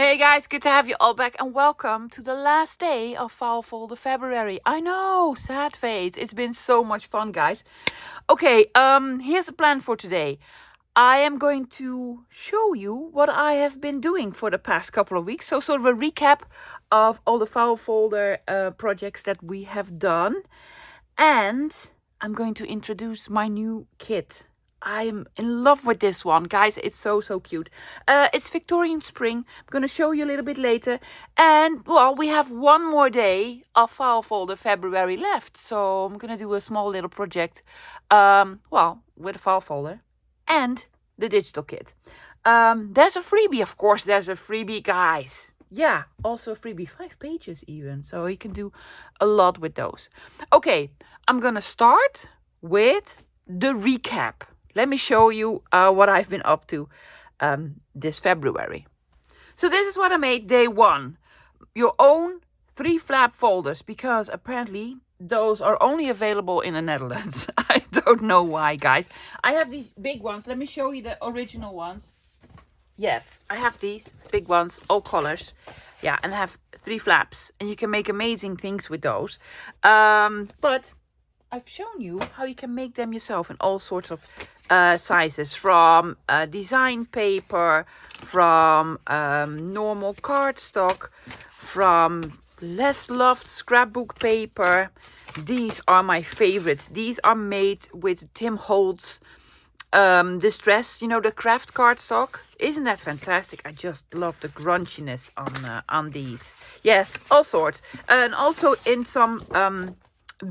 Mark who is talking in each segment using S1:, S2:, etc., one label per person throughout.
S1: Hey guys, good to have you all back and welcome to the last day of File Folder February. I know, sad face. It's been so much fun, guys. Okay, here's the plan for today. I am going to show you what I have been doing for the past couple of weeks. So sort of a recap of all the File Folder projects that we have done. And I'm going to introduce my new kit. I'm in love with this one, guys. It's so cute. It's Victorian Spring. I'm going to show you a little bit later. And, well, we have one more day of File Folder February left. So I'm going to do a small little project, with a file folder and the digital kit. There's a freebie, of course. There's a freebie, guys. Yeah, also a freebie, 5 pages even. So you can do a lot with those. Okay, I'm going to start with the recap. Let me show you what I've been up to this February. So this is what I made day 1. Your own 3 flap folders, because apparently those are only available in the Netherlands. I don't know why, guys. I have these big ones. Let me show you the original ones. Yes, I have these big ones, all colors. Yeah, and I have 3 flaps. And you can make amazing things with those. But I've shown you how you can make them yourself in all sorts of sizes, from design paper, from normal cardstock, from less loved scrapbook paper. These are my favorites. These are made with Tim Holtz distress, you know, the craft cardstock. Isn't that fantastic? I just love the grunchiness on these. Yes, all sorts. And also in some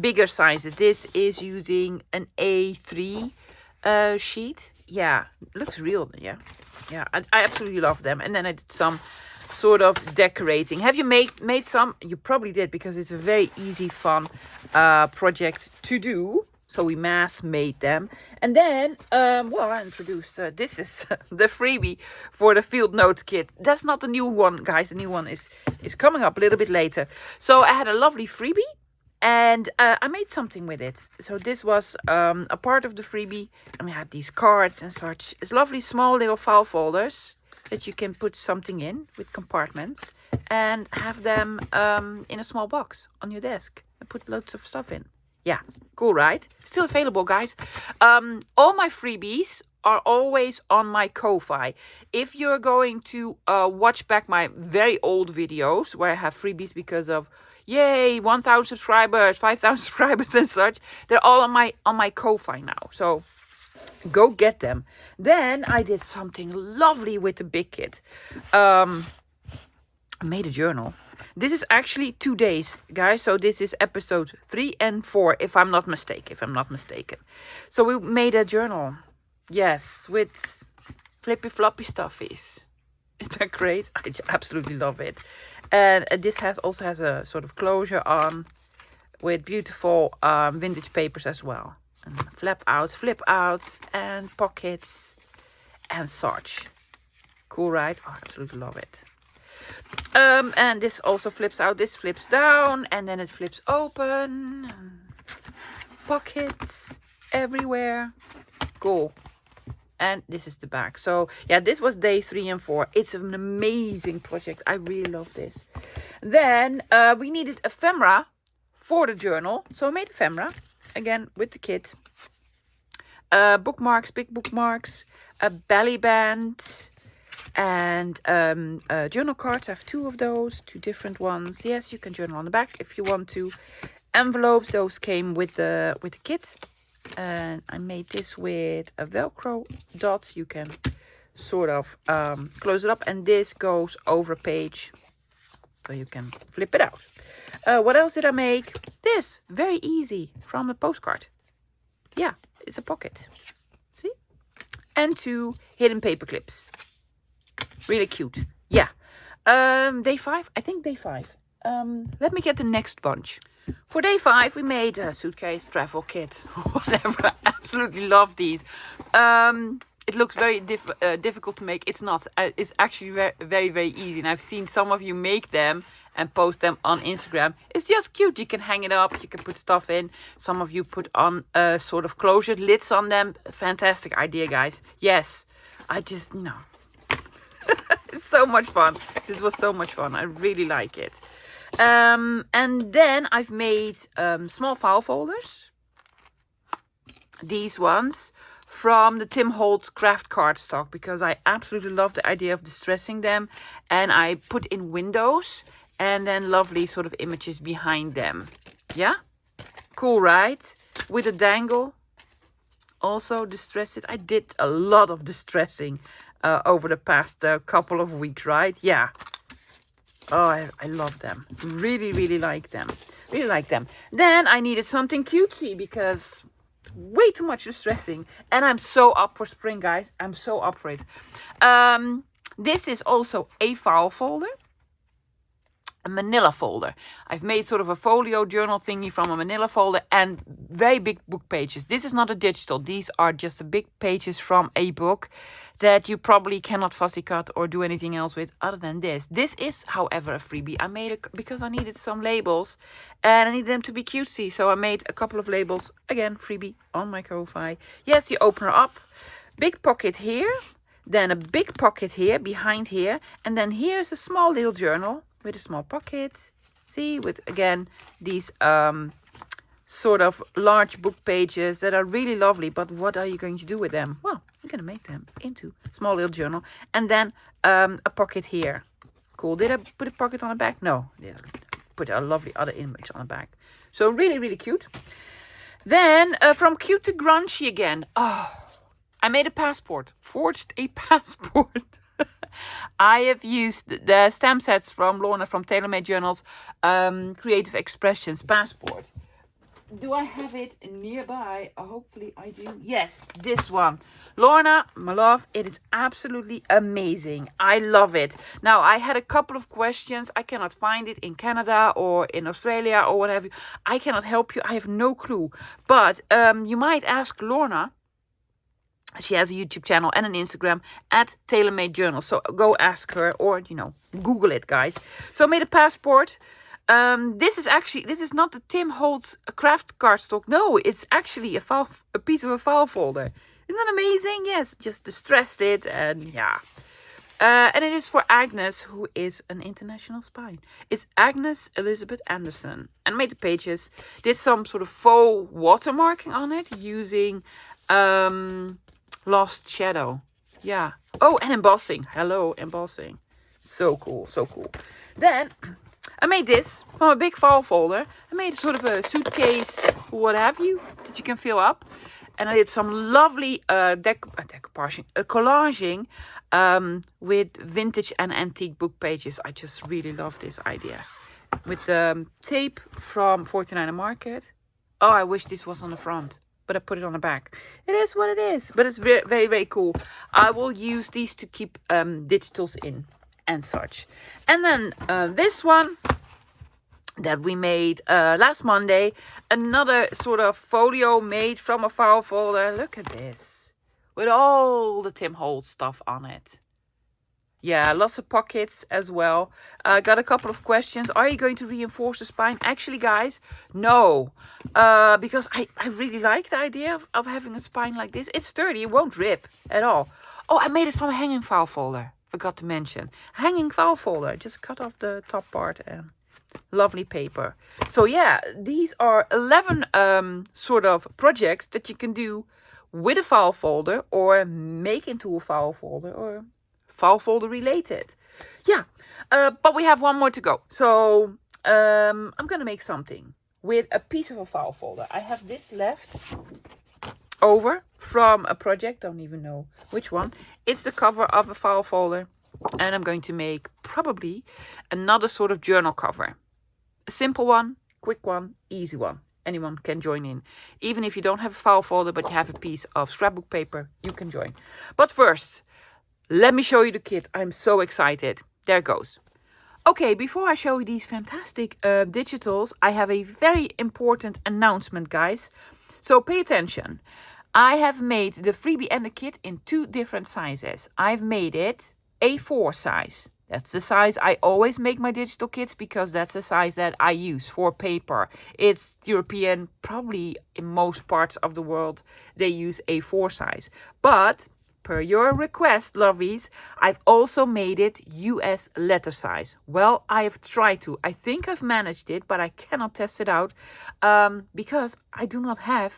S1: bigger sizes. This is using an A3 sheet. Yeah, looks real. Yeah, I absolutely love them. And then I did some sort of decorating. Have you made some? You probably did, because it's a very easy, fun project to do. So we mass made them. And then, I introduced, this is the freebie for the field notes kit. That's not the new one, guys. The new one is coming up a little bit later. So I had a lovely freebie. And I made something with it. So this was a part of the freebie. And we had these cards and such. It's lovely small little file folders that you can put something in with compartments. And have them in a small box on your desk. And put loads of stuff in. Yeah, cool, right? Still available, guys. All my freebies are always on my Ko-Fi. If you're going to watch back my very old videos where I have freebies because of, yay, 1,000 subscribers, 5,000 subscribers and such, they're all on my Ko-Fi now. So go get them. Then I did something lovely with the big kit. I made a journal. This is actually 2 days, guys. So this is episode 3 and 4, if I'm not mistaken. So we made a journal. Yes, with flippy floppy stuffies. Isn't that great? I absolutely love it. And this also has a sort of closure on, with beautiful vintage papers as well. And flip outs, and pockets, and such. Cool, right? Oh, I absolutely love it. And this also flips out. This flips down, and then it flips open. Pockets everywhere. Cool. And this is the back. So yeah, this was day 3 and 4. It's an amazing project. I really love this. Then we needed ephemera for the journal. So I made ephemera again with the kit. Bookmarks, big bookmarks, a belly band, and journal cards. I have 2 of those, 2 different ones. Yes, you can journal on the back if you want to. Envelopes, those came with the kit. And I made this with a Velcro dot. You can sort of close it up, and this goes over a page, so you can flip it out. What else did I make? This, very easy, from a postcard. Yeah, it's a pocket. See? And 2 hidden paper clips. Really cute. Yeah. Day 5? I think day 5. Let me get the next bunch. For day 5, we made a suitcase, travel kit, whatever. I absolutely love these. It looks very difficult to make. It's not. It's actually very easy. And I've seen some of you make them and post them on Instagram. It's just cute. You can hang it up. You can put stuff in. Some of you put on sort of closure lids on them. Fantastic idea, guys. Yes. I just, it's so much fun. This was so much fun. I really like it. And then I've made small file folders. These ones from the Tim Holtz craft cardstock, because I absolutely love the idea of distressing them. And I put in windows and then lovely sort of images behind them. Yeah? Cool, right? With a dangle. Also distressed it. I did a lot of distressing over the past couple of weeks, right? Yeah. Oh, I love them. Really, really like them. Really like them. Then I needed something cutesy because way too much distressing. And I'm so up for spring, guys. I'm so up for it. This is also a file folder. A manila folder. I've made sort of a folio journal thingy from a manila folder and very big book pages. This is not a digital. These are just the big pages from a book that you probably cannot fussy cut or do anything else with other than this. This is, however, a freebie. I made it because I needed some labels and I needed them to be cutesy. So I made a couple of labels. Again, freebie on my Ko-Fi. Yes, you open her up. Big pocket here. Then a big pocket here, behind here. And then here's a small little journal with a small pocket. See, with again these sort of large book pages that are really lovely. But what are you going to do with them? Well, you're going to make them into small little journal. And then a pocket here. Cool. Did I put a pocket on the back? No. Yeah, put a lovely other image on the back. So really, really cute. Then from cute to grungy again. Oh, I made a passport. Forged a passport. I have used the stamp sets from Lorna from TaylorMade Journals, Creative Expressions passport. Do I have it nearby? Hopefully I do. Yes, this one. Lorna, my love, it is absolutely amazing. I love it. Now, I had a couple of questions. I cannot find it in Canada or in Australia or whatever. I cannot help you. I have no clue. But you might ask Lorna. She has a YouTube channel and an Instagram at TaylorMade Journal. So go ask her or, Google it, guys. So I made a passport. This is not the Tim Holtz craft cardstock. No, it's actually a piece of a file folder. Isn't that amazing? Yes, just distressed it and yeah. And it is for Agnes, who is an international spy. It's Agnes Elizabeth Anderson. And made the pages. Did some sort of faux watermarking on it using Lost Shadow. Yeah. Oh, and embossing. Hello, embossing. So cool, so cool. Then I made this from a big file folder. I made sort of a suitcase, what have you, that you can fill up. And I did some lovely collaging with vintage and antique book pages. I just really love this idea. With the tape from 49er Market. Oh, I wish this was on the front. But I put it on the back. It is what it is. But it's very, very, very cool. I will use these to keep digitals in and such. And then this one that we made last Monday. Another sort of folio made from a file folder. Look at this. With all the Tim Holtz stuff on it. Yeah, lots of pockets as well. Got a couple of questions. Are you going to reinforce the spine? Actually, guys, no. Because I really like the idea of having a spine like this. It's sturdy. It won't rip at all. Oh, I made it from a hanging file folder. Forgot to mention. Hanging file folder. Just cut off the top part. Lovely paper. So yeah, these are 11 sort of projects that you can do with a file folder or make into a file folder or file folder related. Yeah, but we have one more to go. So I'm going to make something with a piece of a file folder. I have this left over from a project. Don't even know which one. It's the cover of a file folder. And I'm going to make probably another sort of journal cover. A simple one, quick one, easy one. Anyone can join in. Even if you don't have a file folder, but you have a piece of scrapbook paper, you can join. But first, let me show you the kit. I'm so excited. There it goes. Okay, before I show you these fantastic digitals, I have a very important announcement, guys. So pay attention. I have made the freebie and the kit in 2 different sizes. I've made it A4 size. That's the size I always make my digital kits because that's the size that I use for paper. It's European, probably in most parts of the world, they use A4 size. But per your request, lovies, I've also made it US letter size. Well, I have tried to. I think I've managed it, but I cannot test it out because I do not have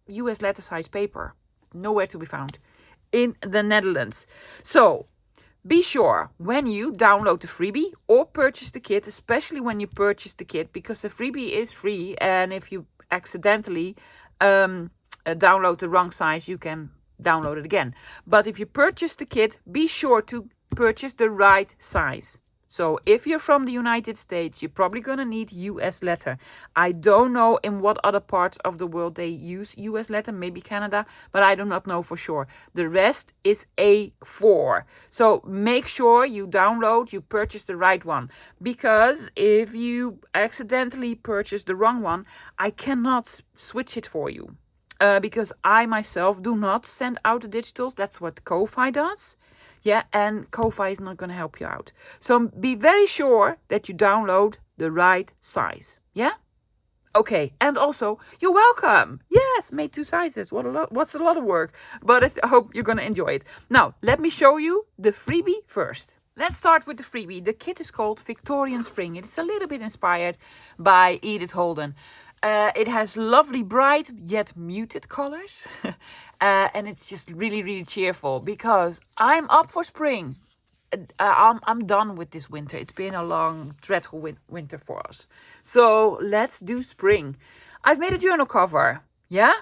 S1: US letter size paper. Nowhere to be found in the Netherlands. So be sure when you download the freebie or purchase the kit, especially when you purchase the kit, because the freebie is free, and if you accidentally download the wrong size, you can download it again. But if you purchase the kit, be sure to purchase the right size. So if you're from the United States, you're probably going to need US letter. I don't know in what other parts of the world they use US letter, maybe Canada, but I do not know for sure. The rest is A4. So make sure you download, you purchase the right one. Because if you accidentally purchase the wrong one, I cannot switch it for you. Because I myself do not send out the digitals. That's what Ko-Fi does. Yeah, and Ko-Fi is not going to help you out. So be very sure that you download the right size. Yeah? Okay, and also, you're welcome. Yes, made 2 sizes. What's a lot of work. But I hope you're going to enjoy it. Now, let me show you the freebie first. Let's start with the freebie. The kit is called Victorian Spring. It's a little bit inspired by Edith Holden. It has lovely, bright, yet muted colors. And it's just really, really cheerful because I'm up for spring. I'm done with this winter. It's been a long, dreadful winter for us. So let's do spring. I've made a journal cover. Yeah?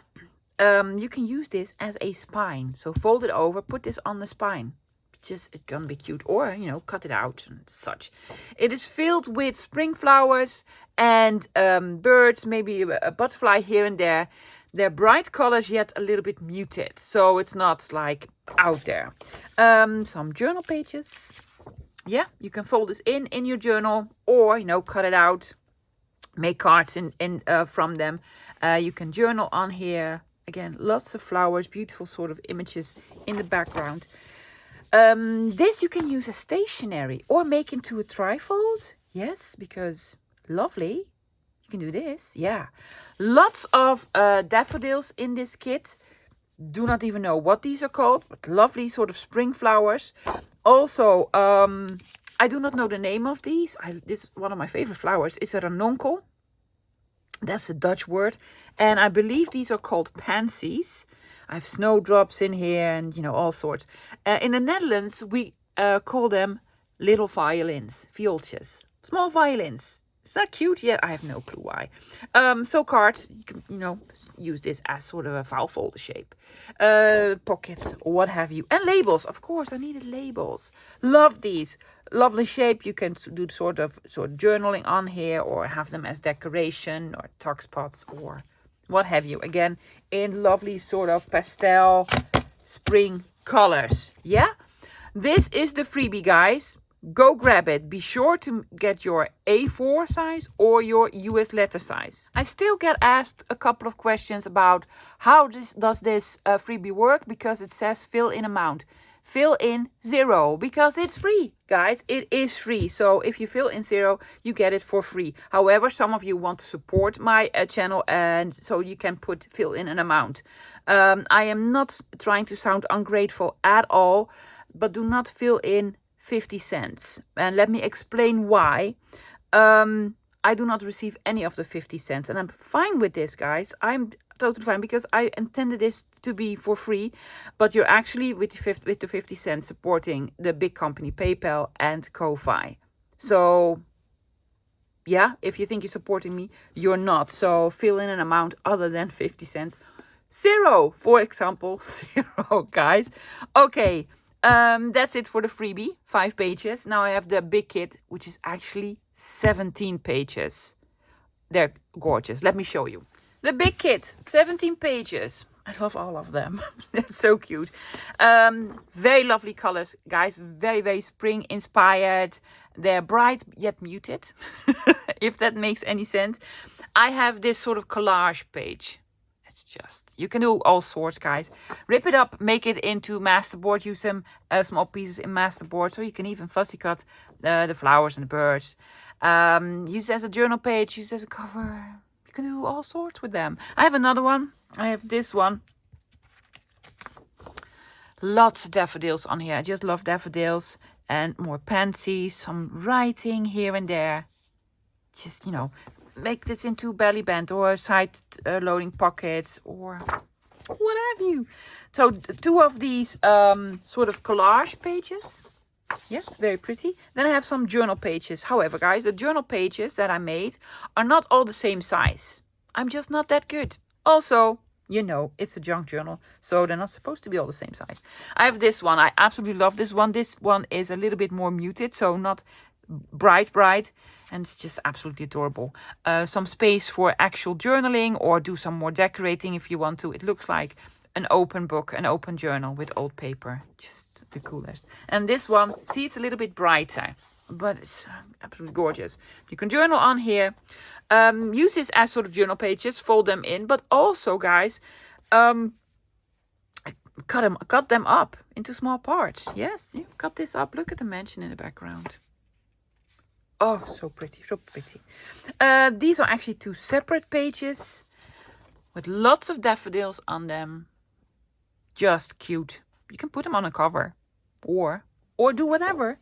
S1: You can use this as a spine. So fold it over, put this on the spine. It's gonna be cute, or cut it out and such. It is filled with spring flowers and birds, maybe a butterfly here and there. They're bright colors yet a little bit muted, so it's not like out there. Some journal pages. Yeah, you can fold this in your journal, or cut it out, make cards from them. You can journal on here. Again, lots of flowers, beautiful sort of images in the background. This you can use as stationery or make into a trifold. Yes, because lovely. You can do this. Yeah. Lots of daffodils in this kit. Do not even know what these are called, but lovely sort of spring flowers. Also, I do not know the name of these. This is one of my favorite flowers. It's a renonkel. That's a Dutch word. And I believe these are called pansies. I have snowdrops in here and, all sorts. In the Netherlands, we call them little violins, viooltjes, small violins. Is that cute? Yeah, I have no clue why. So cards, you can, use this as sort of a file folder shape. Pockets, or what have you. And labels, of course, I needed labels. Love these. Lovely shape. You can do sort of journaling on here, or have them as decoration, or tuck spots, or what have you. Again, in lovely sort of pastel spring colors. Yeah? This is the freebie, guys. Go grab it. Be sure to get your A4 size or your US letter size. I still get asked a couple of questions about how does this freebie work, because it says fill in amount. Fill in 0 because it's free, guys. It is free. So if you fill in 0, you get it for free. However, some of you want to support my channel, and so you can fill in an amount. I am not trying to sound ungrateful at all, but do not fill in 50 cents. And let me explain why. I do not receive any of the 50 cents, and I'm fine with this, guys. I'm totally fine because I intended this to be for free, but you're actually with the 50 cents supporting the big company PayPal and Ko-Fi. So yeah, if you think you're supporting me, you're not. So fill in an amount other than 50 cents. 0, for example. 0, guys. Okay, that's it for the freebie. 5 pages. Now I have the big kit, which is actually 17 pages. They're gorgeous. Let me show you. The big kit, 17 pages. I love all of them. They're so cute. Very lovely colors, guys. Very, very spring inspired. They're bright yet muted, if that makes any sense. I have this sort of collage page. It's just, you can do all sorts, guys. Rip it up, make it into masterboard. Use some small pieces in masterboard. So you can even fussy cut the flowers and the birds. Use it as a journal page. Use it as a cover. You can do all sorts with them. I have another one. I have this one. Lots of daffodils on here. I just love daffodils. And more pansies, some writing here and there. Just, make this into belly band or side loading pockets or what have you. So 2 of these sort of collage pages. Yes, very pretty. Then I have some journal pages. However, guys, the journal pages that I made are not all the same size. I'm just not that good. Also, it's a junk journal, so they're not supposed to be all the same size. I have this one. I absolutely love this one. This one is a little bit more muted, so not bright, and it's just absolutely adorable. Some space for actual journaling or do some more decorating if you want to. It looks like an open book, an open journal with old paper. Just the coolest. And this one, see, it's a little bit brighter, but it's absolutely gorgeous. You can journal on here. Use this as sort of journal pages, fold them in, but also, guys, cut them up into small parts. Yes, you cut this up. Look at the mansion in the background. Oh, so pretty, so pretty. These are actually 2 separate pages with lots of daffodils on them. Just cute. You can put them on a cover or do whatever.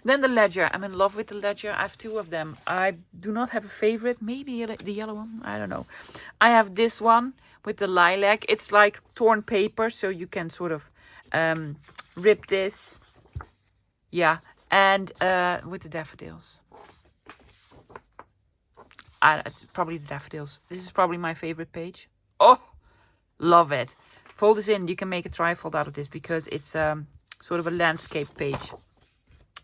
S1: Then the ledger. I'm in love with the ledger. I have 2 of them. I do not have a favorite. Maybe the yellow one. I don't know. I have this one with the lilac. It's like torn paper, so you can sort of rip this. Yeah. And with the daffodils. It's probably the daffodils. This is probably my favorite page. Oh, love it. Fold this in. You can make a trifold out of this because it's sort of a landscape page.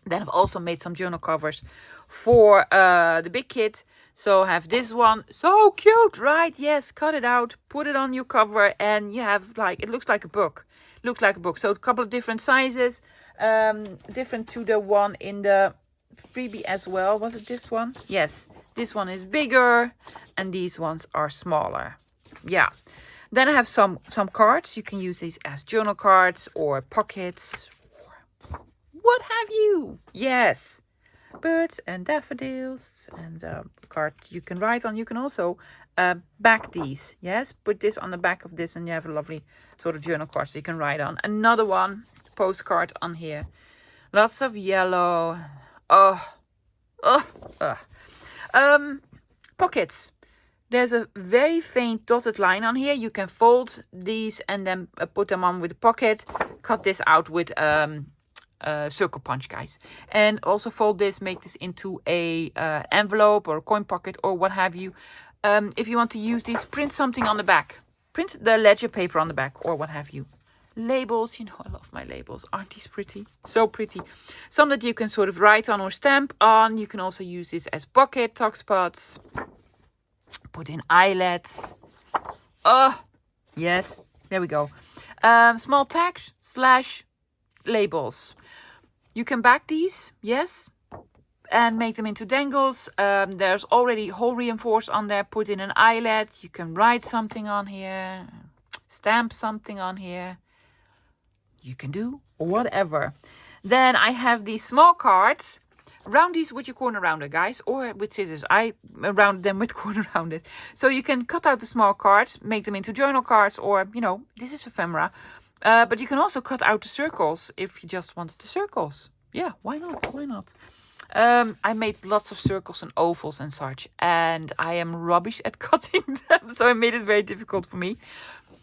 S1: Then I've also made some journal covers for the big kid. So I have this one. So cute, right? Yes, cut it out. Put it on your cover. And you have it looks like a book. So a couple of different sizes. Different to the one in the freebie as well. Was it this one? Yes. This one is bigger. And these ones are smaller. Yeah. Then I have some cards. You can use these as journal cards or pockets. What have you? Yes. Birds and daffodils and cards you can write on. You can also back these. Yes. Put this on the back of this and you have a lovely sort of journal card so you can write on. Another one. Postcard on here. Lots of yellow. Pockets. There's a very faint dotted line on here. You can fold these and then put them on with a pocket. Cut this out with circle punch, guys. And also fold this, make this into a envelope or a coin pocket or what have you. If you want to use these, print something on the back. Print the ledger paper on the back or what have you. Labels, I love my labels. Aren't these pretty? So pretty. Some that you can sort of write on or stamp on. You can also use this as pocket tuck spots. Put in eyelets. Oh, yes. There we go. Small tags / labels. You can back these, yes, and make them into dangles. There's already hole reinforced on there. Put in an eyelet. You can write something on here. Stamp something on here. You can do whatever. Then I have these small cards. Round these with your corner rounder, guys, or with scissors. I rounded them with corner rounded. So you can cut out the small cards, make them into journal cards, or, this is ephemera. But you can also cut out the circles if you just want the circles. Yeah, why not? Why not? I made lots of circles and ovals and such, and I am rubbish at cutting them, so it made it very difficult for me.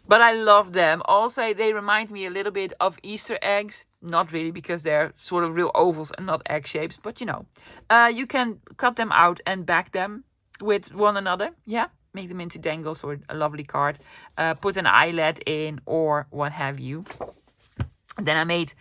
S1: But I love them. Also, they remind me a little bit of Easter eggs. Not really, because they're sort of real ovals and not egg shapes. But, you can cut them out and back them with one another. Yeah, make them into dangles or a lovely card. Put an eyelet in or what have you. Then I made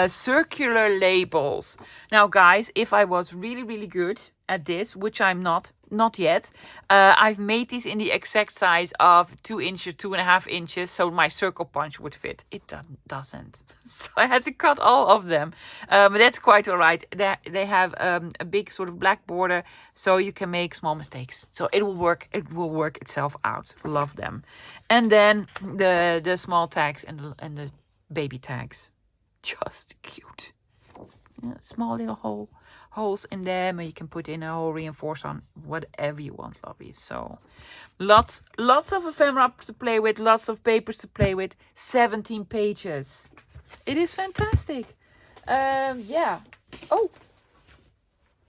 S1: circular labels. Now, guys, if I was really, really good at this, which I'm not yet, I've made these in the exact size of 2 inches, 2.5 inches, so my circle punch would fit. It doesn't. So I had to cut all of them. But that's quite all right. They have a big sort of black border, so you can make small mistakes. So it will work. It will work itself out. Love them. And then the small tags and the baby tags. Just cute. Small little holes in them, and you can put in a hole reinforced on whatever you want, lovey. So lots of ephemera to play with, lots of papers to play with. 17 pages. It is fantastic. Yeah. Oh,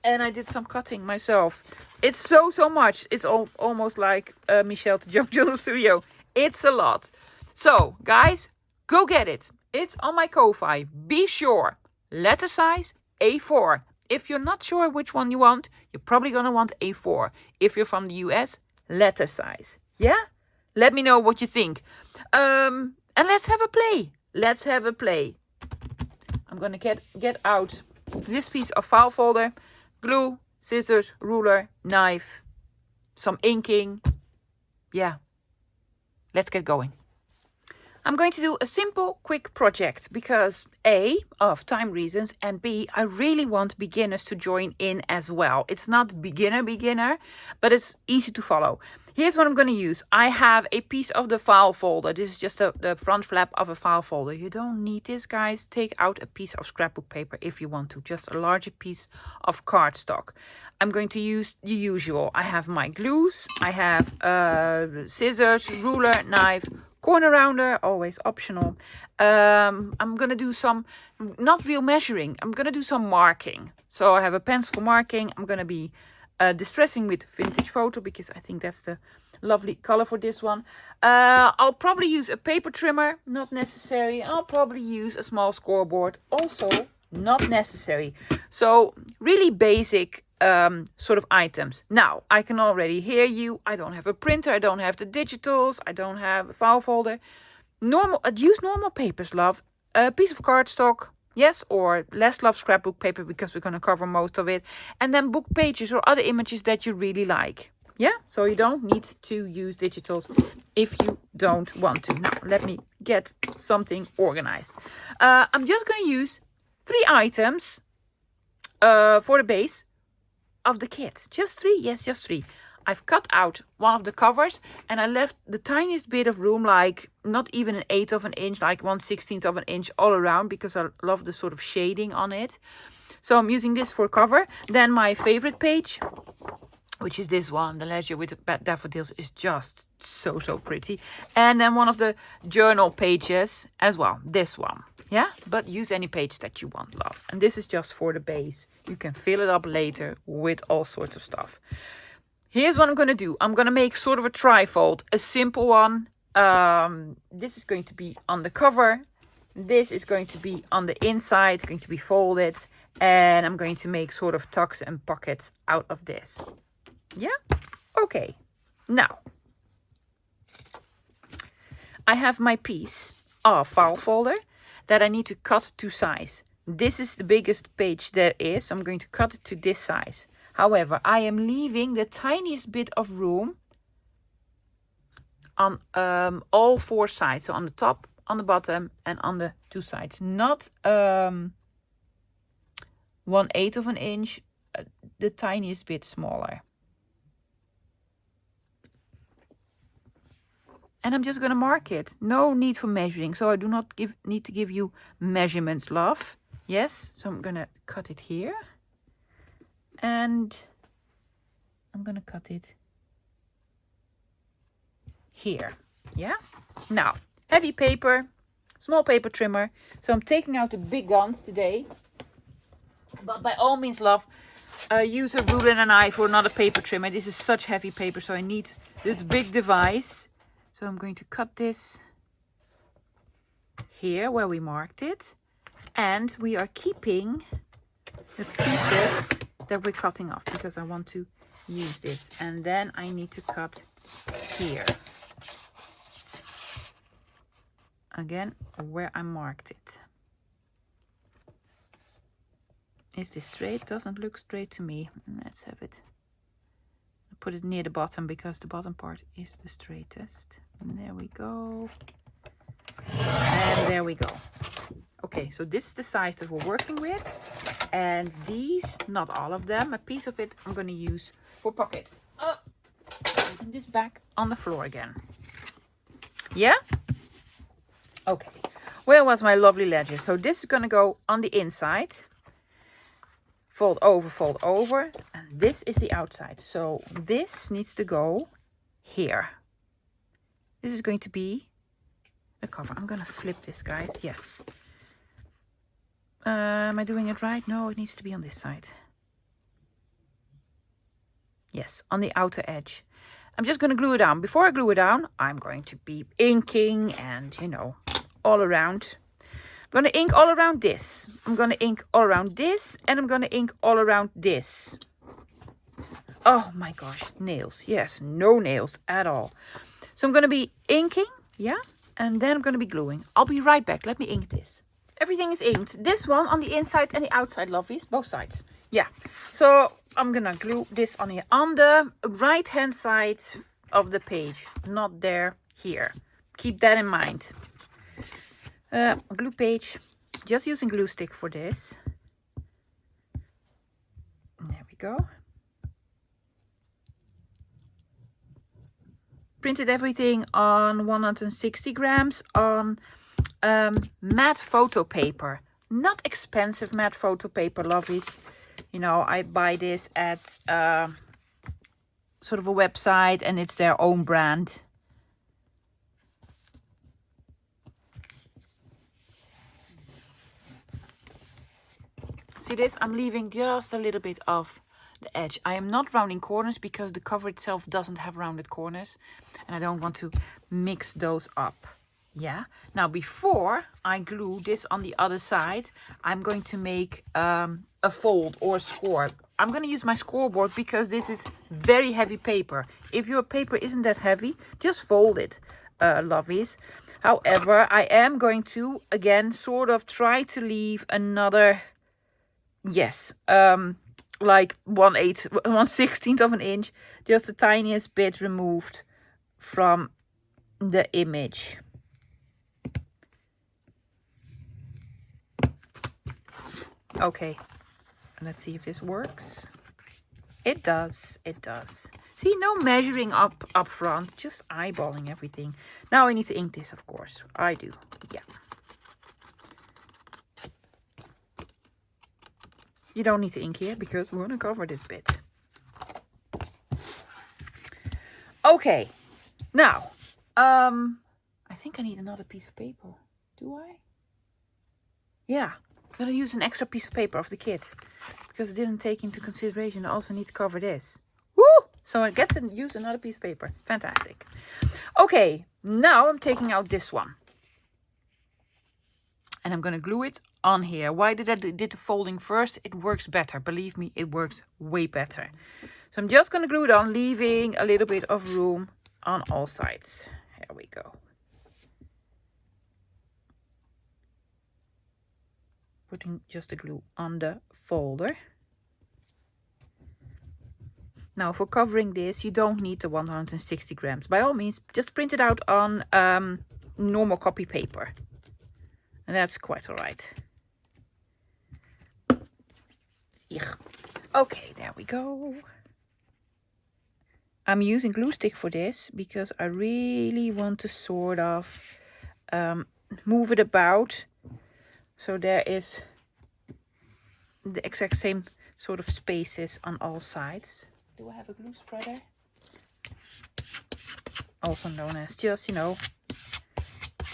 S1: and I did some cutting myself. It's so much. It's almost like Michelle to JoJo Studio. It's a lot. So, guys, go get it. It's on my Ko-Fi. Be sure. Letter size A4. If you're not sure which one you want, you're probably going to want A4. If you're from the US, letter size. Yeah? Let me know what you think. And let's have a play. Let's have a play. I'm going to get out this piece of file folder. Glue, scissors, ruler, knife, some inking. Yeah, let's get going. I'm going to do a simple, quick project because A, of time reasons, and B, I really want beginners to join in as well. It's not beginner, but it's easy to follow. Here's what I'm going to use. I have a piece of the file folder. This is just the front flap of a file folder. You don't need this, guys. Take out a piece of scrapbook paper if you want to. Just a larger piece of cardstock. I'm going to use the usual. I have my glues. I have scissors, ruler, knife, corner rounder, always optional. I'm going to do some, not real measuring. I'm going to do some marking. So I have a pencil for marking. I'm going to be distressing with vintage photo because I think that's the lovely color for this one. I'll probably use a paper trimmer, not necessary. I'll probably use a small scoreboard, also not necessary. So really basic sort of items. Now, I can already hear you. I don't have a printer. I don't have the digitals. I don't have a file folder. Use normal papers, love. A piece of cardstock. Yes, or less love scrapbook paper because we're going to cover most of it. And then book pages or other images that you really like. Yeah, so you don't need to use digitals if you don't want to. Now, let me get something organized. I'm just going to use 3 items for the base of the kit. Just 3? Yes, just 3. I've cut out one of the covers and I left the tiniest bit of room, like not even 1/8 of an inch, like 1/16 of an inch all around because I love the sort of shading on it. So I'm using this for cover. Then my favorite page, which is this one, the Leisure with the Daffodils, is just so pretty. And then one of the journal pages as well, this one. Yeah, but use any page that you want, love. And this is just for the base. You can fill it up later with all sorts of stuff. Here's what I'm going to do. I'm going to make sort of a trifold, a simple one. This is going to be on the cover. This is going to be on the inside, going to be folded. And I'm going to make sort of tucks and pockets out of this. Yeah? Okay. Now, I have my piece of file folder that I need to cut to size. This is the biggest page there is. So I'm going to cut it to this size. However, I am leaving the tiniest bit of room on all 4 sides. So on the top, on the bottom, and on the 2 sides. Not 1/8 of an inch, the tiniest bit smaller. And I'm just going to mark it. No need for measuring. So I do not need to give you measurements, love. Yes, so I'm going to cut it here. And I'm going to cut it here. Yeah? Now, heavy paper, small paper trimmer. So I'm taking out the big guns today. But by all means, love, use a ruler and a knife or not a paper trimmer. This is such heavy paper, so I need this big device. So I'm going to cut this here where we marked it. And we are keeping the pieces that we're cutting off because I want to use this. And then I need to cut here. Again, where I marked it. Is this straight? Doesn't look straight to me. Let's have it. Put it near the bottom because the bottom part is the straightest. And there we go. And there we go. Okay, so this is the size that we're working with. And these, not all of them, a piece of it I'm going to use for pockets. Putting this back on the floor again. Yeah? Okay. Where was my lovely ledger? So this is going to go on the inside. Fold over. And this is the outside. So this needs to go here. This is going to be the cover. I'm going to flip this, guys. Yes. Am I doing it right? No, it needs to be on this side. Yes, on the outer edge. I'm just going to glue it down. Before I glue it down, I'm going to be inking and, you know, all around. I'm going to ink all around this. I'm going to ink all around this. And I'm going to ink all around this. Oh my gosh, nails. Yes, no nails at all. So I'm going to be inking, yeah, and then I'm going to be gluing. I'll be right back. Let me ink this. Everything is inked. This one on the inside and the outside, lovelies, both sides. Yeah, so I'm going to glue this on here, on the right-hand side of the page, not there, here. Keep that in mind. Glue page, just using glue stick for this. There we go. Printed everything on 160 grams on matte photo paper. Not expensive matte photo paper, lovelies. You know, I buy this at sort of a website and it's their own brand. See this? I'm leaving just a little bit of the edge. I am not rounding corners because the cover itself doesn't have rounded corners. And I don't want to mix those up. Yeah. Now, before I glue this on the other side, I'm going to make a fold or a score. I'm going to use my scoreboard because this is very heavy paper. If your paper isn't that heavy, just fold it, lovies. However, I am going to, again, sort of try to leave another, yes, like 1/16 of an inch, just the tiniest bit removed from the image. Okay, let's see if this works. It does, it does. See, no measuring up front, just eyeballing everything. Now I need to ink this, of course. I do, yeah. You don't need to ink here because we're going to cover this bit. Okay, now, I think I need another piece of paper. Do I? Yeah, I'm going to use an extra piece of paper of the kit because I didn't take into consideration I also need to cover this. Woo! So I get to use another piece of paper. Fantastic. Okay, now I'm taking out this one. And I'm going to glue it on here. Why did I do the folding first? It works better. Believe me, it works way better. So I'm just going to glue it on, leaving a little bit of room on all sides. Here we go. Putting just the glue on the folder. Now for covering this, you don't need the 160 grams. By all means, just print it out on normal copy paper. And that's quite all right. Yeah. Okay, there we go. I'm using glue stick for this because I really want to sort of move it about. So there is the exact same sort of spaces on all sides. Do I have a glue spreader? Also known as just, you know,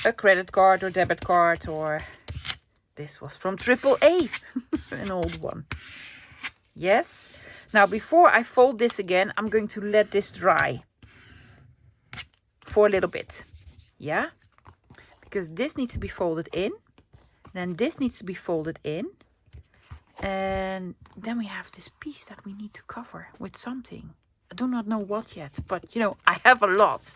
S1: a credit card or debit card, or this was from AAA, an old one. Yes. Now before I fold this again, I'm going to let this dry for a little bit. Yeah. Because this needs to be folded in. Then this needs to be folded in. And then we have this piece that we need to cover with something. I do not know what yet, but you know, I have a lot.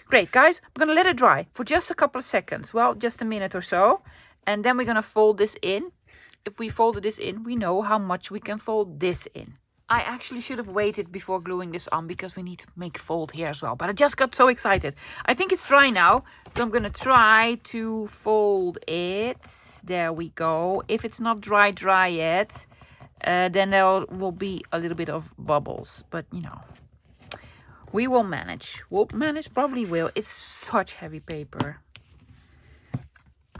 S1: Great, guys. I'm going to let it dry for just a couple of seconds. Well, just a minute or so. And then we're going to fold this in. If we folded this in, we know how much we can fold this in. I actually should have waited before gluing this on because we need to make a fold here as well. But I just got so excited. I think it's dry now. So I'm going to try to fold it. There we go. If it's not dry yet, then there will be a little bit of bubbles. But, you know, we will manage. We'll manage, probably will. It's such heavy paper.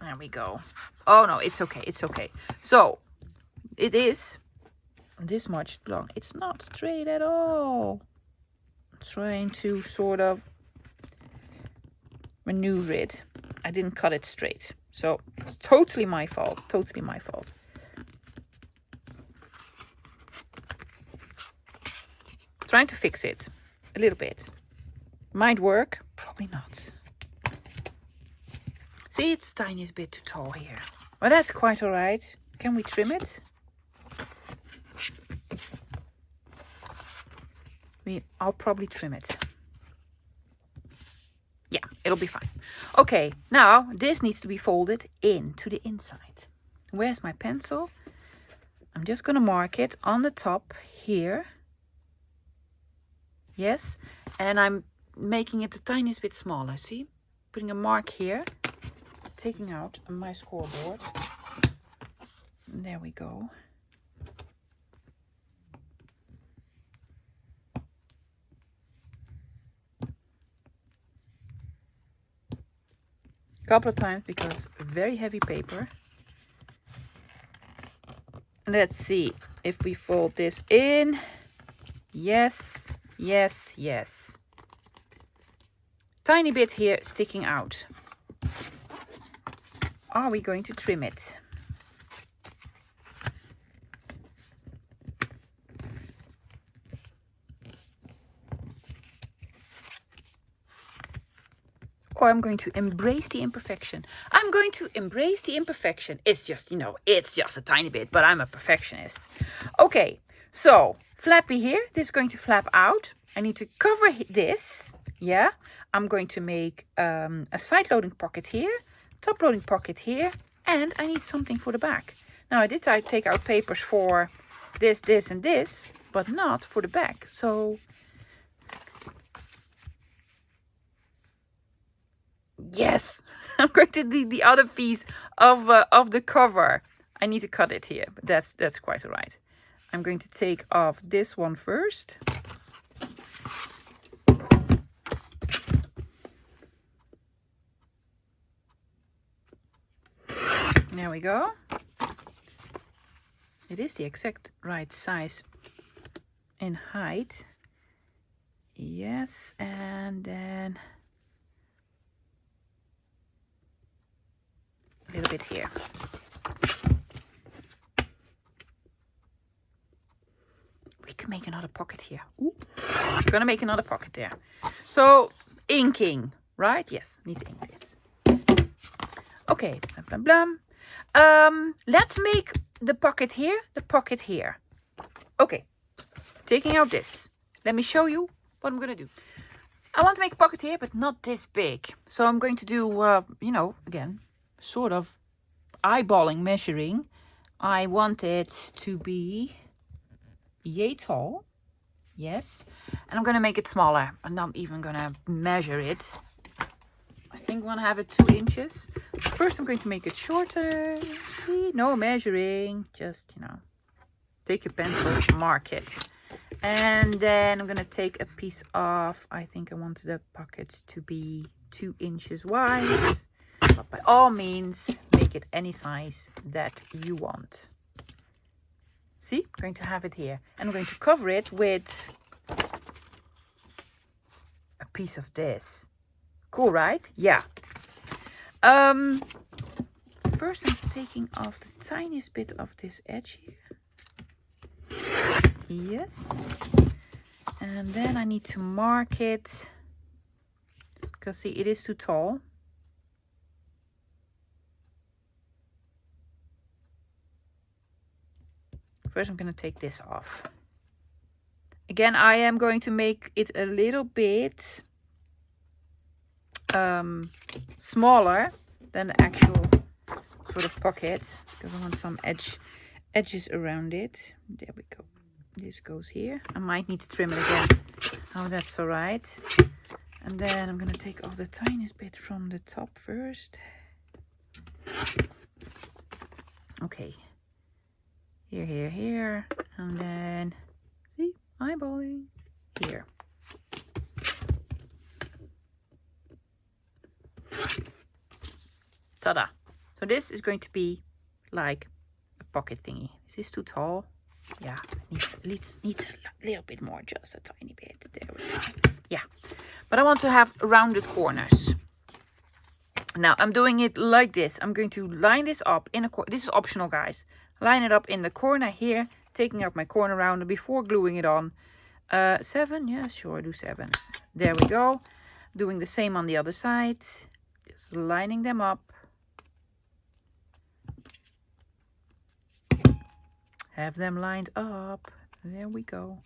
S1: There we go. Oh, no, it's okay. It's okay. So, it is this much long. It's not straight at all. I'm trying to sort of maneuver it. I didn't cut it straight. So it's totally my fault. Totally my fault. Trying to fix it a little bit. Might work, probably not. See, it's the tiniest bit too tall here. But that's quite alright. Can we trim it? I'll probably trim it. Yeah, it'll be fine. Okay, now this needs to be folded into the inside. Where's my pencil? I'm just going to mark it on the top here. Yes, and I'm making it the tiniest bit smaller. See? Putting a mark here. Taking out my scoreboard. There we go. Couple of times because very heavy paper. Let's see if we fold this in. Yes, yes, yes. Tiny bit here sticking out. Are we going to trim it? Or I'm going to embrace the imperfection. I'm going to embrace the imperfection. It's just, you know, it's just a tiny bit, but I'm a perfectionist. Okay, so flappy here. This is going to flap out. I need to cover this. Yeah, I'm going to make a side loading pocket here, top loading pocket here, and I need something for the back. Now I did take out papers for this, this, and this, but not for the back. So yes, I'm going to do the other piece of the cover. I need to cut it here, but that's quite alright. I'm going to take off this one first. There we go. It is the exact right size in height. Yes, and then a little bit here. We can make another pocket here. Ooh, we're gonna make another pocket there. So inking, right? Yes, need to ink this. Okay, blam blam blam. Let's make the pocket here, the pocket here. Okay, taking out this. Let me show you what I'm gonna do. I want to make a pocket here, but not this big. So I'm going to do, you know, again, sort of eyeballing, measuring. I want it to be yay tall. Yes. And I'm going to make it smaller. I'm not even going to measure it. I think I'm going to have it 2 inches. First, I'm going to make it shorter. See, no measuring. Just, you know, take your pencil, mark it. And then I'm going to take a piece off. I think I want the pockets to be 2 inches wide. But by all means, make it any size that you want. See, I'm going to have it here. And I'm going to cover it with a piece of this. Cool, right? Yeah. First, I'm taking off the tiniest bit of this edge here. Yes. And then I need to mark it. Because, see, it is too tall. First, I'm going to take this off. Again, I am going to make it a little bit smaller than the actual sort of pocket, because I want some edges around it. There we go. This goes here. I might need to trim it again. Oh, that's all right. And then I'm going to take off the tiniest bit from the top first. Okay. Here, here, here. And then, see, eyeballing here. Ta-da. So this is going to be like a pocket thingy. Is this too tall? Yeah, needs a little bit more, just a tiny bit. There we go. Yeah, but I want to have rounded corners. Now I'm doing it like this. I'm going to line this up in a corner. This is optional, guys. Line it up in the corner here, taking out my corner rounder before gluing it on. 7, yeah, sure, do 7. There we go. Doing the same on the other side. Just lining them up. Have them lined up. There we go.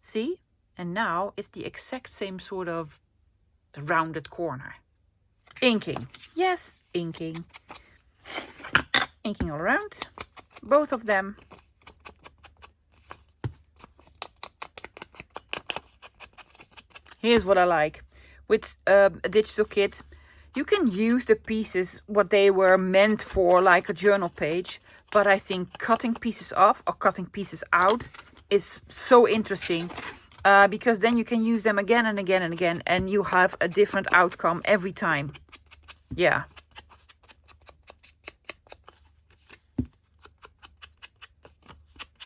S1: See? And now it's the exact same sort of rounded corner. Inking. Yes, inking. Inking all around. Both of them. Here's what I like. With a digital kit, you can use the pieces what they were meant for, like a journal page. But I think cutting pieces off or cutting pieces out is so interesting. Because then you can use them again and again and again. And you have a different outcome every time. Yeah.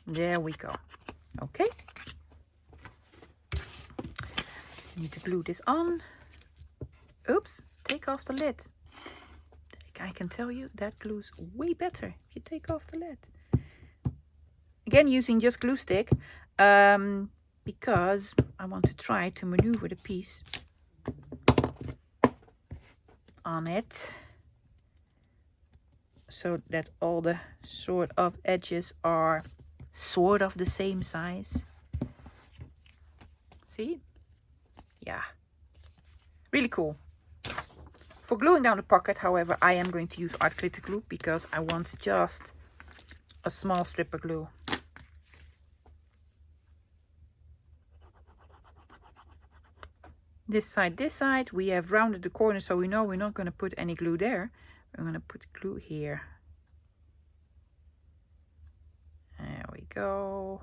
S1: There we go. Okay. Need to glue this on. Oops, take off the lid. I can tell you that glues way better if you take off the lid. Again, using just glue stick, because I want to try to maneuver the piece on it so that all the sort of edges are sort of the same size. See? Yeah, really cool. For gluing down the pocket, however, I am going to use art glitter glue because I want just a small strip of glue. This side, we have rounded the corner, so we know we're not going to put any glue there. We're going to put glue here. There we go.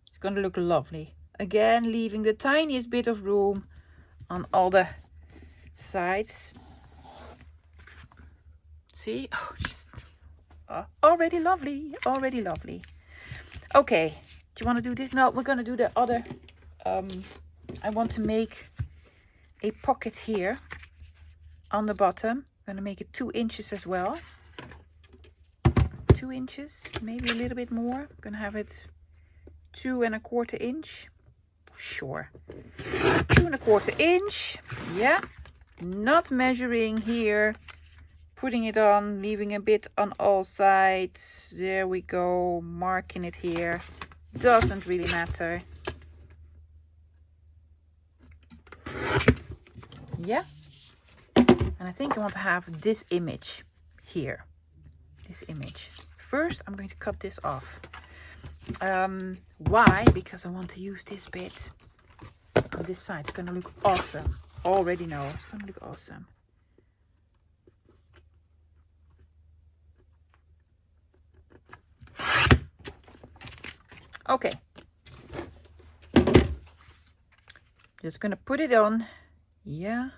S1: It's going to look lovely. Again, leaving the tiniest bit of room on all the sides. See? Oh, just already lovely. Already lovely. Okay. Do you want to do this? No, we're going to do the other. I want to make a pocket here on the bottom. I'm going to make it 2 inches as well. 2 inches, maybe a little bit more. I'm going to have it 2 1/4 inch. Sure. 2 1/4 inch. Yeah. Not measuring here. Putting it on, leaving a bit on all sides. There we go. Marking it here. Doesn't really matter. Yeah. And I think I want to have this image here. This image. First, I'm going to cut this off. Why? Because I want to use this bit on this side. It's going to look awesome. Already know. It's going to look awesome. Okay. Just going to put it on. Yeah.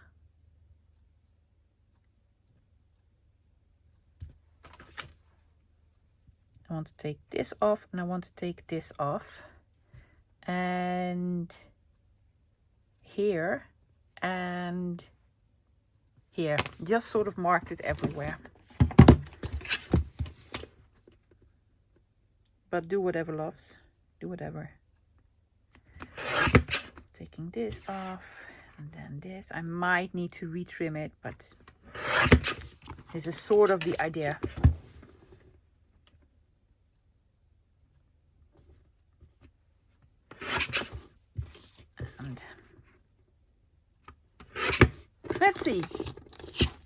S1: I want to take this off and I want to take this off. And here and here. Just sort of marked it everywhere. But do whatever, loves. Do whatever. Taking this off and then this. I might need to retrim it, but this is sort of the idea. And let's see.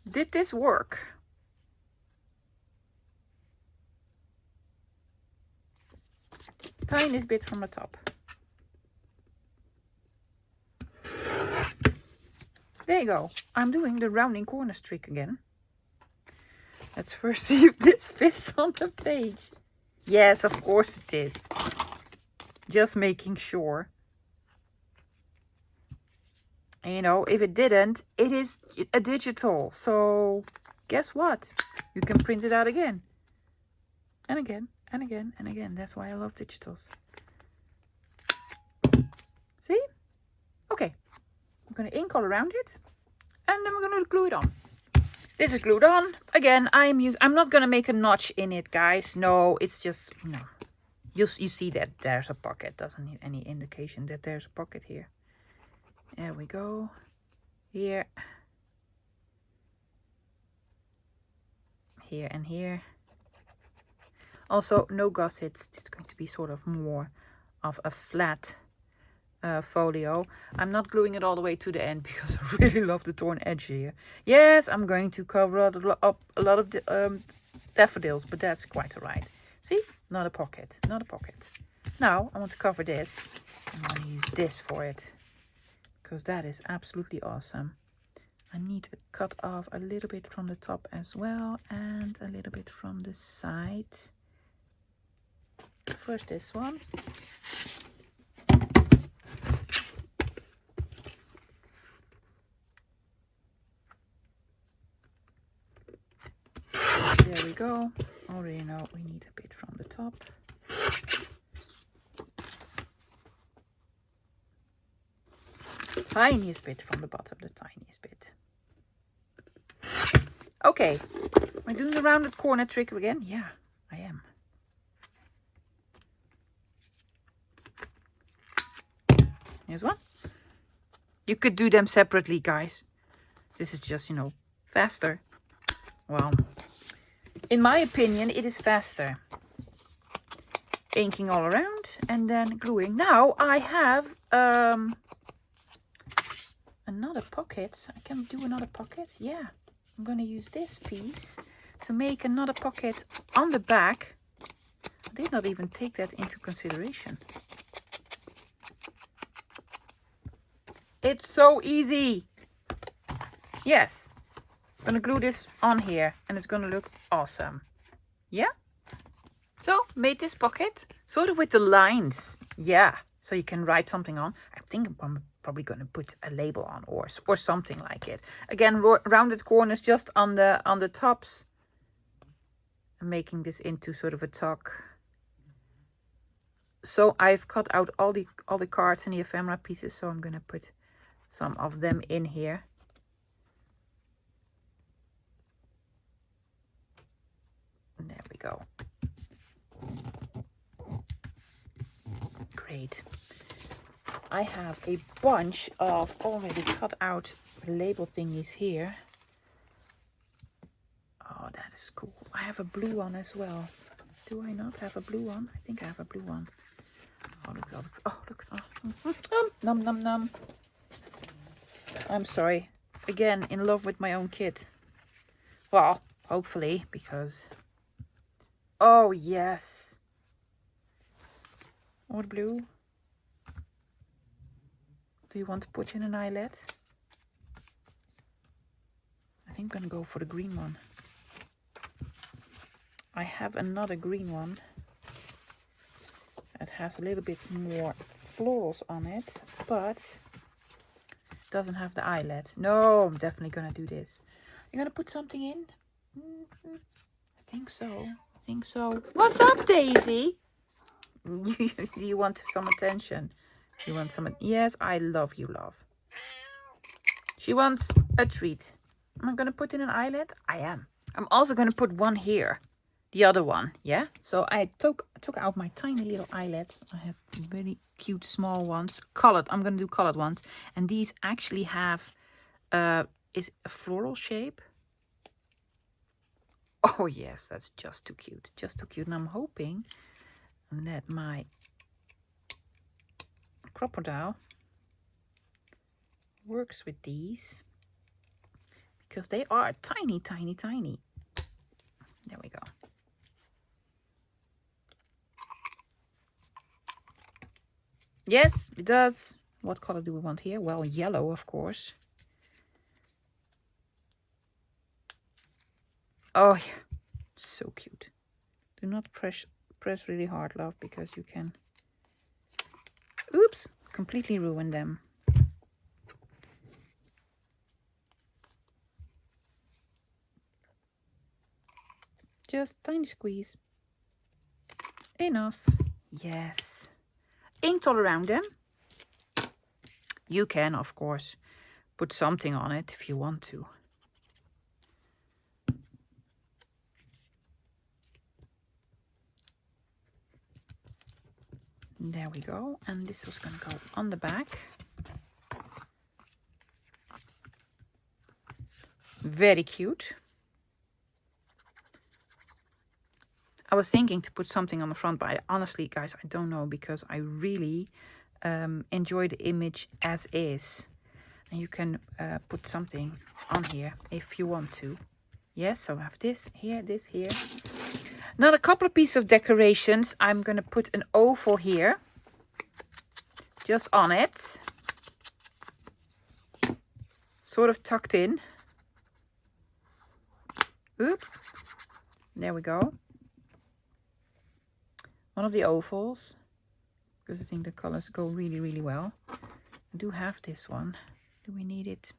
S1: Did this work? Tiniest bit from the top. There you go. I'm doing the rounding corners trick again. Let's first see if this fits on the page. Yes, of course it did. Just making sure. And you know, if it didn't, it is a digital. So guess what? You can print it out again. And again, and again, and again. That's why I love digitals. going to ink all around it. And then we're going to glue it on. This is glued on. Again, I'm not going to make a notch in it, guys. No, it's just, no. You see that there's a pocket. Doesn't need any indication that there's a pocket here. There we go. Here. Here and here. Also, no gussets. It's going to be sort of more of a flat folio. I'm not gluing it all the way to the end because I really love the torn edge here. Yes, I'm going to cover up a lot of the daffodils, but that's quite alright. See? Not a pocket. Not a pocket. Now, I want to cover this. I'm going to use this for it because that is absolutely awesome. I need to cut off a little bit from the top as well and a little bit from the side. First this one. There we go. Already know we need a bit from the top. Tiniest bit from the bottom, the tiniest bit. Okay, am I doing the rounded corner trick again? Yeah, I am. Here's one. You could do them separately, guys. This is just, you know, faster. Well, in my opinion, it is faster. Inking all around and then gluing. Now I have another pocket. I can do another pocket. Yeah, I'm going to use this piece to make another pocket on the back. I did not even take that into consideration. It's so easy. Yes. I'm going to glue this on here and it's going to look awesome. Yeah? So, made this pocket sort of with the lines. Yeah. So you can write something on. I think I'm probably going to put a label on or something like it. Again, rounded corners just on the tops. I'm making this into sort of a tuck. So I've cut out all the cards and the ephemera pieces. So I'm going to put some of them in here. And there we go. Great. I have a bunch of already cut out label thingies here. Oh, that is cool. I have a blue one as well. Do I not have a blue one? I think I have a blue one. Oh, look. Oh, look. Oh. Num, num, num. I'm sorry. Again, in love with my own kit. Well, hopefully, because... Oh, yes. More blue. Do you want to put in an eyelet? I think I'm going to go for the green one. I have another green one. It has a little bit more florals on it, but doesn't have the eyelet. No, I'm definitely going to do this. You're going to put something in? I think so. What's up, Daisy? Do you want some attention? You want some... Yes, I love you, love. She wants a treat. Am I going to put in an eyelet? I am. I'm also going to put one here. The other one, yeah? So I took out my tiny little eyelets. I have very cute small ones. Colored. I'm going to do colored ones. And these actually have... is a floral shape. Oh, yes, that's just too cute. Just too cute. And I'm hoping that my crocodile works with these. Because they are tiny, tiny, tiny. There we go. Yes, it does. What color do we want here? Well, yellow, of course. Oh, yeah. So cute. Do not press really hard, love, because you can... Oops! Completely ruin them. Just tiny squeeze. Enough. Yes. Inked all around them. You can, of course, put something on it if you want to. There we go. And this was going to go on the back. Very cute. I was thinking to put something on the front, but honestly, guys, I don't know, because I really enjoy the image as is. And you can put something on here if you want to. Yes, so I have this here, this here. Now a couple of pieces of decorations. I'm going to put an oval here. Just on it. Sort of tucked in. Oops. There we go. One of the ovals, because I think the colors go really, really well. I do have this one. Do we need it?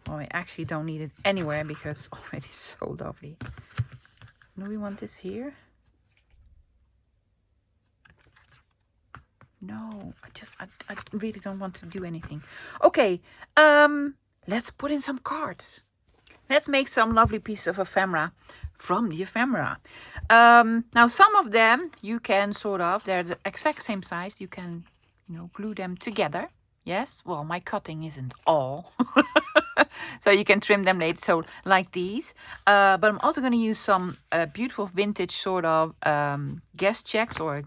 S1: Oh, I actually don't need it anywhere because it's already so lovely. Do we want this here? No, I really don't want to do anything. Okay, let's put in some cards. Let's make some lovely pieces of ephemera from the ephemera. Now some of them you can they're the exact same size. You can, glue them together. Yes, well, my cutting isn't all. So you can trim them later, so like these. But I'm also going to use some beautiful vintage sort of guest checks, or,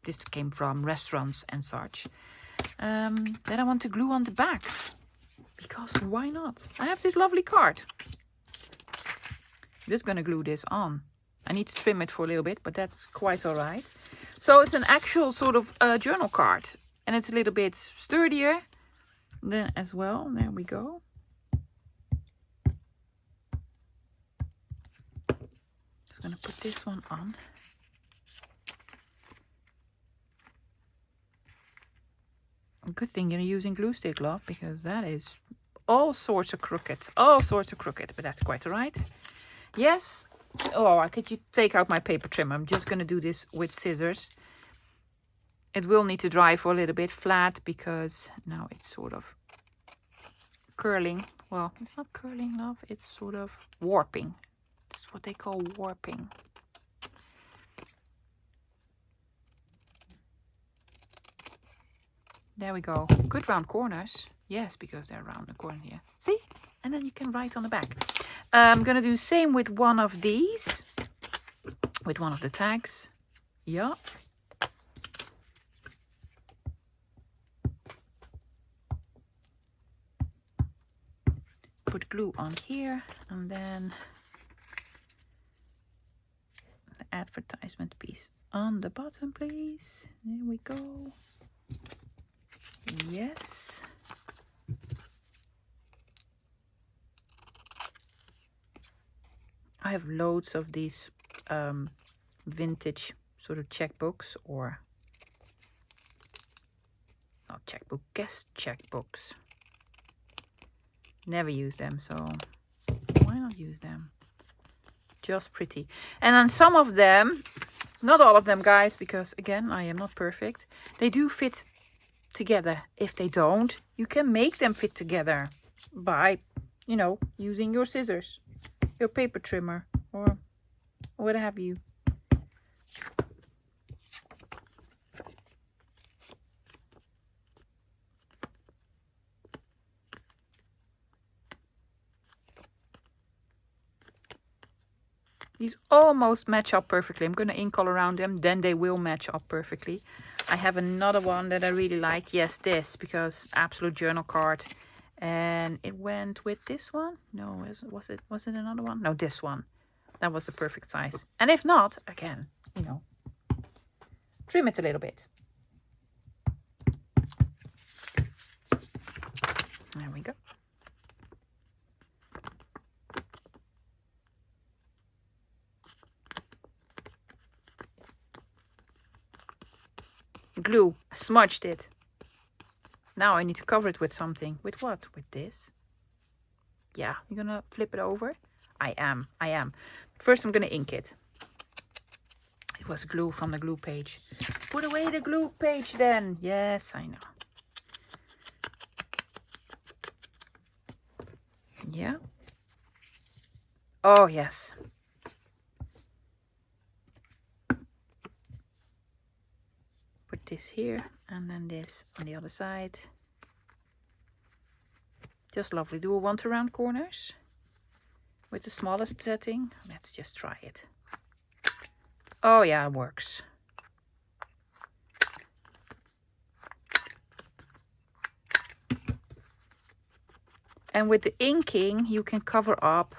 S1: this came from restaurants and such. That I want to glue on the back. Because why not? I have this lovely card. I'm just going to glue this on. I need to trim it for a little bit, but that's quite all right. So it's an actual sort of journal card. And it's a little bit sturdier then as well. There we go. Just going to put this one on. Good thing you're using glue stick, love, because that is all sorts of crooked. All sorts of crooked, but that's quite all right. Yes. Oh, could you take out my paper trimmer? I'm just going to do this with scissors. It will need to dry for a little bit flat because now it's sort of curling. Well, it's not curling, love. It's sort of warping. It's what they call warping. There we go. Good round corners. Yes, because they're round the corner here. See? And then you can write on the back. I'm going to do the same with one of these. With one of the tags. Yeah. Put glue on here. And then the advertisement piece on the bottom, please. There we go. Yes. I have loads of these vintage sort of checkbooks, or not checkbook, guest checkbooks. Never use them, so why not use them? Just pretty. And on some of them, not all of them, guys, because again, I am not perfect. They do fit together. If they don't, you can make them fit together by, using your scissors, your paper trimmer, or what have you. These almost match up perfectly. I'm going to ink all around them, then they will match up perfectly. I have another one that I really like. Yes, this, because absolute journal card. And it went with this one. No, was it another one? No, this one. That was the perfect size. And if not, again, trim it a little bit. There we go. Glue, smudged it. Now I need to cover it with something. With what? With this? Yeah, you're gonna flip it over? I am. First I'm gonna ink it. It was glue from the glue page. Put away the glue page then. Yes, I know. Yeah. Oh, yes. Put this here and then this on the other side. Just lovely. Do a 1 to round corners with the smallest setting. Let's just try it. Oh yeah, it works. And with the inking, you can cover up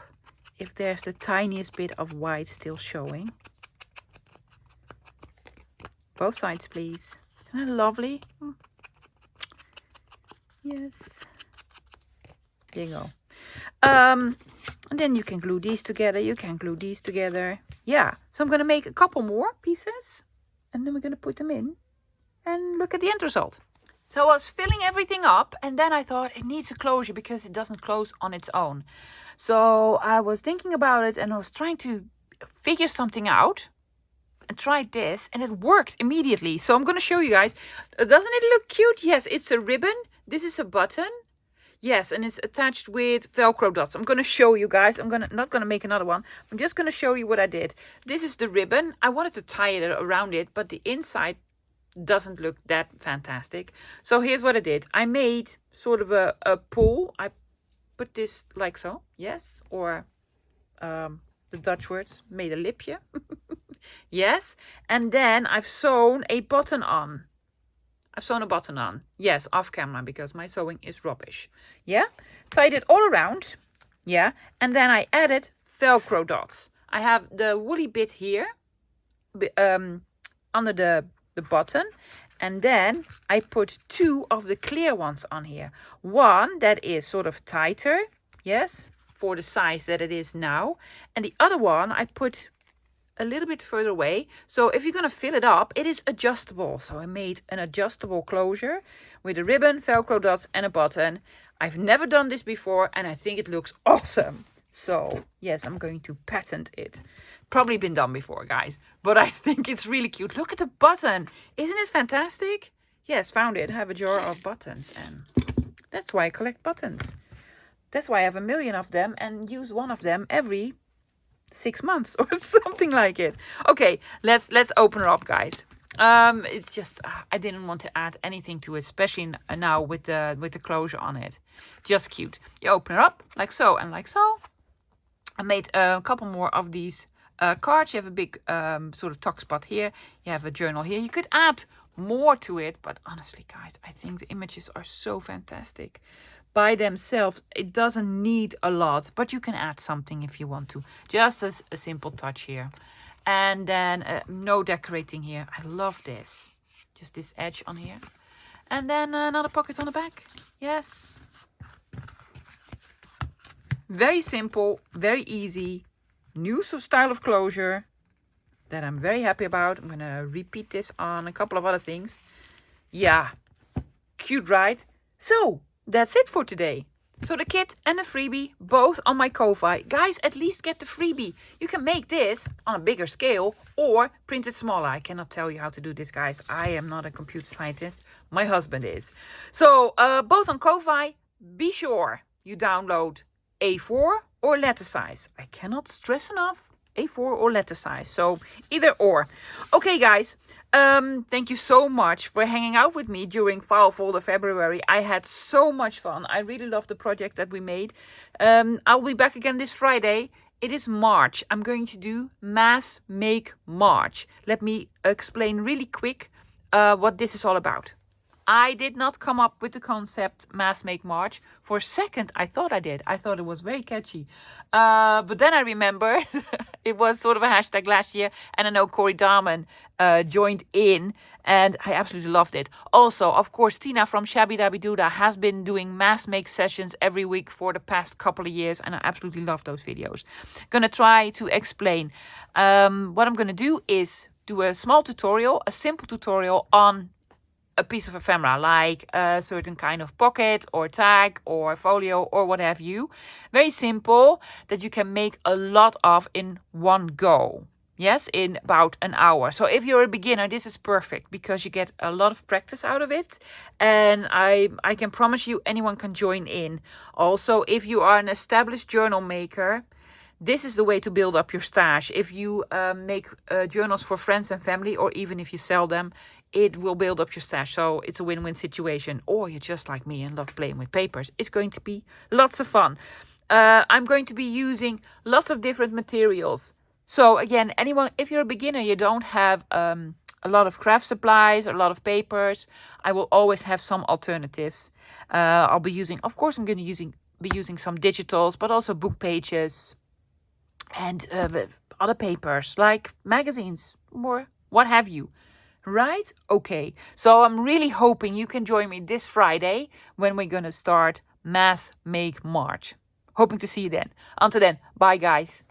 S1: if there's the tiniest bit of white still showing. Both sides, please. Isn't that lovely? Yes. There you go. And then you can glue these together. You can glue these together. Yeah. So I'm going to make a couple more pieces. And then we're going to put them in. And look at the end result. So I was filling everything up. And then I thought it needs a closure because it doesn't close on its own. So I was thinking about it. And I was trying to figure something out. And tried this. And it worked immediately. So I'm going to show you guys. Doesn't it look cute? Yes, it's a ribbon. This is a button. Yes, and it's attached with Velcro dots. I'm going to show you guys. I'm not going to make another one. I'm just going to show you what I did. This is the ribbon. I wanted to tie it around it, but the inside doesn't look that fantastic. So here's what I did. I made sort of a pull. I put this like so. Yes, or the Dutch words, made a lipje. Yes, and then I've sewn a button on. I've sewn a button on. Yes, off camera because my sewing is rubbish. Yeah, tied it all around. Yeah, and then I added Velcro dots. I have the woolly bit here under the button. And then I put 2 of the clear ones on here. One that is sort of tighter. Yes, for the size that it is now. And the other one I put a little bit further away. So if you're going to fill it up, it is adjustable. So I made an adjustable closure with a ribbon, Velcro dots and a button. I've never done this before and I think it looks awesome. So yes, I'm going to patent it. Probably been done before, guys, but I think it's really cute. Look at the button. Isn't it fantastic? Yes, found it. I have a jar of buttons and that's why I collect buttons. That's why I have 1 million of them and use one of them every 6 months or something like it. Okay, let's open her up, guys. It's just I didn't want to add anything to it, especially now with the closure on it. Just cute. You open her up like so and like so. I made a couple more of these cards. You have a big sort of tuck spot here. You have a journal here. You could add more to it, but honestly, guys, I think the images are so fantastic. By themselves, it doesn't need a lot, but you can add something if you want to. Just as a simple touch here. And then no decorating here. I love this. Just this edge on here. And then another pocket on the back. Yes. Very simple, very easy. New style of closure that I'm very happy about. I'm going to repeat this on a couple of other things. Yeah. Cute, right? So that's it for today. So the kit and the freebie, both on my Ko-fi. Guys, at least get the freebie. You can make this on a bigger scale or print it smaller. I cannot tell you how to do this, guys. I am not a computer scientist. My husband is. So both on Ko-fi, be sure you download A4 or letter size. I cannot stress enough. A4 or letter size. So either or. Okay, guys. Thank you so much for hanging out with me during File Folder February. I had so much fun. I really love the project that we made. I'll be back again this Friday. It is March. I'm going to do Mass Make March. Let me explain really quick what this is all about. I did not come up with the concept Mass Make March. For a second, I thought I did. I thought it was very catchy. But then I remember it was sort of a hashtag last year. And I know Corey Darman joined in. And I absolutely loved it. Also, of course, Tina from Shabby Dabby Doodah has been doing Mass Make sessions every week for the past couple of years. And I absolutely love those videos. Going to try to explain. What I'm going to do is do a small tutorial, a simple tutorial on a piece of ephemera, like a certain kind of pocket or tag or folio or what have you. Very simple that you can make a lot of in one go. Yes, in about an hour. So if you're a beginner, this is perfect because you get a lot of practice out of it. And I can promise you anyone can join in. Also, if you are an established journal maker, this is the way to build up your stash. If you make journals for friends and family, or even if you sell them, it will build up your stash. So it's a win-win situation. Or you're just like me and love playing with papers. It's going to be lots of fun. I'm going to be using lots of different materials. So again, anyone, if you're a beginner, you don't have a lot of craft supplies, a lot of papers, I will always have some alternatives. I'll be using, of course, I'm going to be using some digitals, but also book pages and other papers like magazines or what have you. Right? Okay. So I'm really hoping you can join me this Friday when we're going to start Mass Make March. Hoping to see you then. Until then, bye guys.